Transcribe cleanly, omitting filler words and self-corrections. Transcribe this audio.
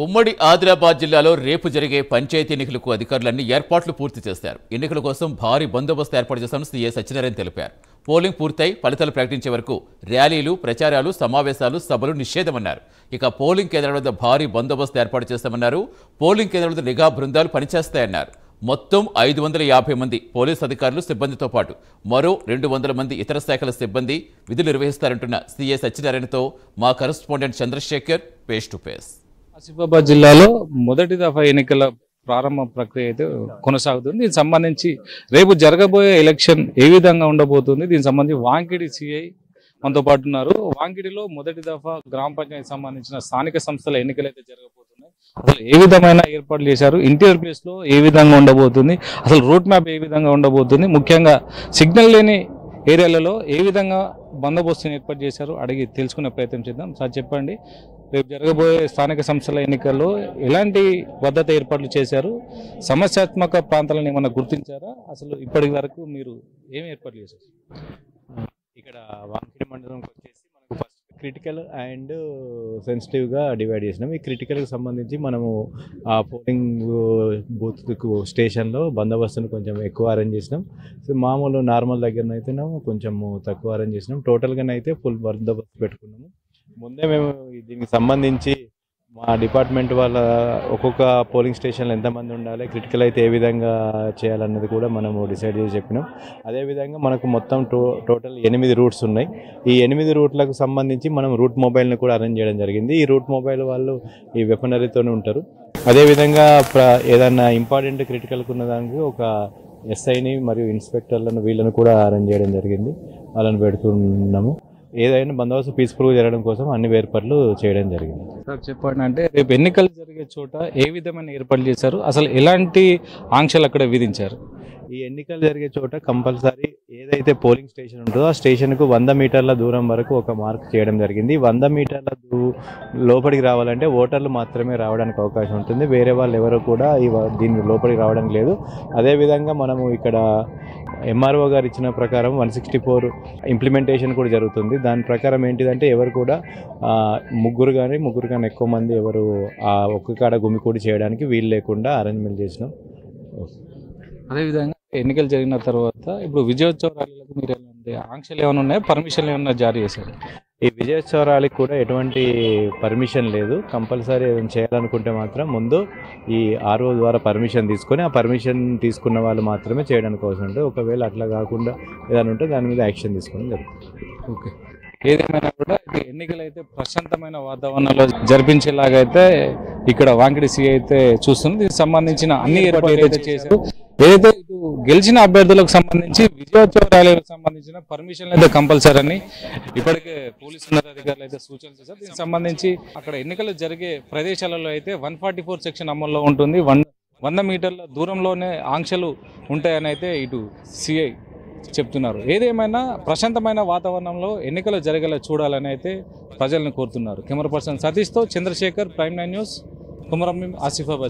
ఉమ్మడి ఆదిలాబాద్ జిల్లాలో రేపు జరిగే పంచాయతీ ఎన్నికలకు అధికారులన్నీ ఏర్పాట్లు పూర్తి చేశారు. ఎన్నికల కోసం భారీ బందోబస్తు ఏర్పాటు చేశామని సీఏ సత్యనారాయణ తెలిపారు. పోలింగ్ పూర్తయి ఫలితాలు ప్రకటించే వరకు ర్యాలీలు, ప్రచారాలు, సమావేశాలు, సభలు నిషేధమన్నారు. ఇక పోలింగ్ కేంద్రాల వద్ద భారీ బందోబస్తు ఏర్పాటు చేస్తామన్నారు. పోలింగ్ కేంద్రాల వద్ద నిఘా బృందాలు పనిచేస్తాయన్నారు. మొత్తం 550 మంది పోలీసు అధికారులు సిబ్బందితో పాటు మరో 200 మంది ఇతర శాఖల సిబ్బంది విధులు నిర్వహిస్తారంటున్న సీఏ సత్యనారాయణతో మా correspondent Chandrasekhar face to face. Asifabad జిల్లాలో మొదటి దఫా ఎన్నికల ప్రారంభ ప్రక్రియ అయితే కొనసాగుతుంది. దీనికి సంబంధించి రేపు జరగబోయే ఎలక్షన్ ఏ విధంగా ఉండబోతుంది, దీనికి సంబంధించి వాంకిడి సిఐ మనతో పాటు ఉన్నారు. వాంకిడిలో మొదటి దఫా గ్రామ పంచాయతీ సంబంధించిన స్థానిక సంస్థల ఎన్నికలు అయితే జరగబోతున్నాయి. అసలు ఏ విధమైన ఏర్పాట్లు చేశారు, ఇంటీరియర్ ప్లేస్ లో ఏ విధంగా ఉండబోతుంది, అసలు రూట్ మ్యాప్ ఏ విధంగా ఉండబోతుంది, ముఖ్యంగా సిగ్నల్ లేని ఏరియాలలో ఏ విధంగా బందోబస్తుని ఏర్పాటు చేశారు అడిగి తెలుసుకునే ప్రయత్నం చేద్దాం. సార్ చెప్పండి, రేపు జరగబోయే స్థానిక సంస్థల ఎన్నికల్లో ఎలాంటి భద్రత ఏర్పాట్లు చేశారు, సమస్యాత్మక ప్రాంతాలను ఏమన్నా గుర్తించారా, అసలు ఇప్పటి వరకు మీరు ఏమి ఏర్పాట్లు చేశారు? ఇక్కడ వాంకిడి మండలంకి వచ్చేసి మనకు ఫస్ట్ క్రిటికల్ అండ్ సెన్సిటివ్గా డివైడ్ చేసినాం. ఈ క్రిటికల్కి సంబంధించి మనము ఆ పోలింగ్ బూత్కు స్టేషన్లో బందోబస్తును కొంచెం ఎక్కువ అరేంజ్ చేసినాం. సో మామూలు నార్మల్ దగ్గరనైతేనేమో కొంచెం తక్కువ అరేంజ్ చేసినాం. టోటల్గానైతే ఫుల్ బందోబస్తు పెట్టుకున్నాము. ముందే మేము దీనికి సంబంధించి మా డిపార్ట్మెంట్ వాళ్ళ ఒక్కొక్క పోలింగ్ స్టేషన్లో ఎంతమంది ఉండాలి, క్రిటికల్ అయితే ఏ విధంగా చేయాలన్నది కూడా మనము డిసైడ్ చేసి చెప్పినాం. అదేవిధంగా మనకు మొత్తం టోటల్ 8 రూట్స్ ఉన్నాయి. ఈ 8 రూట్లకు సంబంధించి మనం రూట్ మొబైల్ని కూడా అరేంజ్ చేయడం జరిగింది. ఈ రూట్ మొబైల్ వాళ్ళు ఈ వెపనరీతోనే ఉంటారు. అదేవిధంగా ఏదన్నా ఇంపార్టెంట్ క్రిటికల్కి ఉన్న దానికి ఒక ఎస్ఐని మరియు ఇన్స్పెక్టర్లను వీళ్ళని కూడా అరేంజ్ చేయడం జరిగింది. వాళ్ళని పెడుతున్నాము. ఏదైనా బందోబస్తు పీస్ఫుల్గా జరగడం కోసం అన్ని ఏర్పాట్లు చేయడం జరిగింది. సార్ చెప్పండి, అంటే రేపు ఎన్నికలు జరిగే చోట ఏ విధమైన ఏర్పాట్లు చేశారు, అసలు ఎలాంటి ఆంక్షలు అక్కడ విధించారు? ఈ ఎన్నికలు జరిగే చోట కంపల్సరీ ఏదైతే పోలింగ్ స్టేషన్ ఉంటుందో ఆ స్టేషన్కు 100 మీటర్ల దూరం వరకు ఒక మార్క్ చేయడం జరిగింది. 100 మీటర్ల లోపలికి రావాలంటే ఓటర్లు మాత్రమే రావడానికి అవకాశం ఉంటుంది. వేరే వాళ్ళు ఎవరు కూడా దీని లోపలికి రావడానికి లేదు. అదేవిధంగా మనము ఇక్కడ ఎంఆర్ఓ గారు ఇచ్చిన ప్రకారం 164 ఇంప్లిమెంటేషన్ కూడా జరుగుతుంది. దాని ప్రకారం ఏంటిదంటే ఎవరు కూడా ముగ్గురు కానీ ఎక్కువ మంది ఎవరు ఆ ఒక్క కాడ గుమికూడి చేయడానికి వీలు లేకుండా అరేంజ్మెంట్ చేసినాం. అదేవిధంగా ఎన్నికలు జరిగిన తర్వాత ఇప్పుడు విజయోత్సవ ర్యాలీలకు మీరు ఎలాంటి ఆంక్షలు ఏమైనా ఉన్నాయా, పర్మిషన్లు ఏమైనా జారీ చేశారు? ఈ విజయోత్సవ ర్యాలీకి కూడా ఎటువంటి పర్మిషన్ లేదు. కంపల్సరీ ఏదైనా చేయాలనుకుంటే మాత్రం ముందు ఈ ఆర్ఓ ద్వారా పర్మిషన్ తీసుకొని ఆ పర్మిషన్ తీసుకున్న వాళ్ళు మాత్రమే చేయడానికి అవసరం ఉంటుంది. ఒకవేళ అట్లా కాకుండా ఏదైనా ఉంటే దాని మీద యాక్షన్ తీసుకోవడం జరుగుతుంది. ఓకే, ఏదేమైనా కూడా ఎన్నికలు అయితే ప్రశాంతమైన వాతావరణంలో జరిపించేలాగైతే ఇక్కడ వాంకిడి సిఐ అయితే చూస్తుంది. దీనికి సంబంధించిన అన్ని ఏర్పాట్లు అయితే చేశారు. ఏదైతే ఇటు గెలిచిన అభ్యర్థులకు సంబంధించి విజయోత్సవ ర్యాలీలకు సంబంధించిన పర్మిషన్లు అయితే కంపల్సరీ అని ఇప్పటికే పోలీసు ఉన్నతాధికారులు అయితే సూచనలు చేశారు. దీనికి సంబంధించి అక్కడ ఎన్నికలు జరిగే ప్రదేశాలలో అయితే 144 సెక్షన్ అమల్లో ఉంటుంది. 100 మీటర్ల దూరంలోనే ఆంక్షలు ఉంటాయని అయితే ఇటు సిఐ చెప్తున్నారు. ఏదేమైనా ప్రశాంతమైన వాతావరణంలో ఎన్నికలు జరిగేలా చూడాలని అయితే ప్రజలను కోరుతున్నారు. కెమెరా పర్సన్ సతీష్తో చంద్రశేఖర్, ప్రైమ్ 9 న్యూస్, కుమరం, ఆసిఫాబాద్.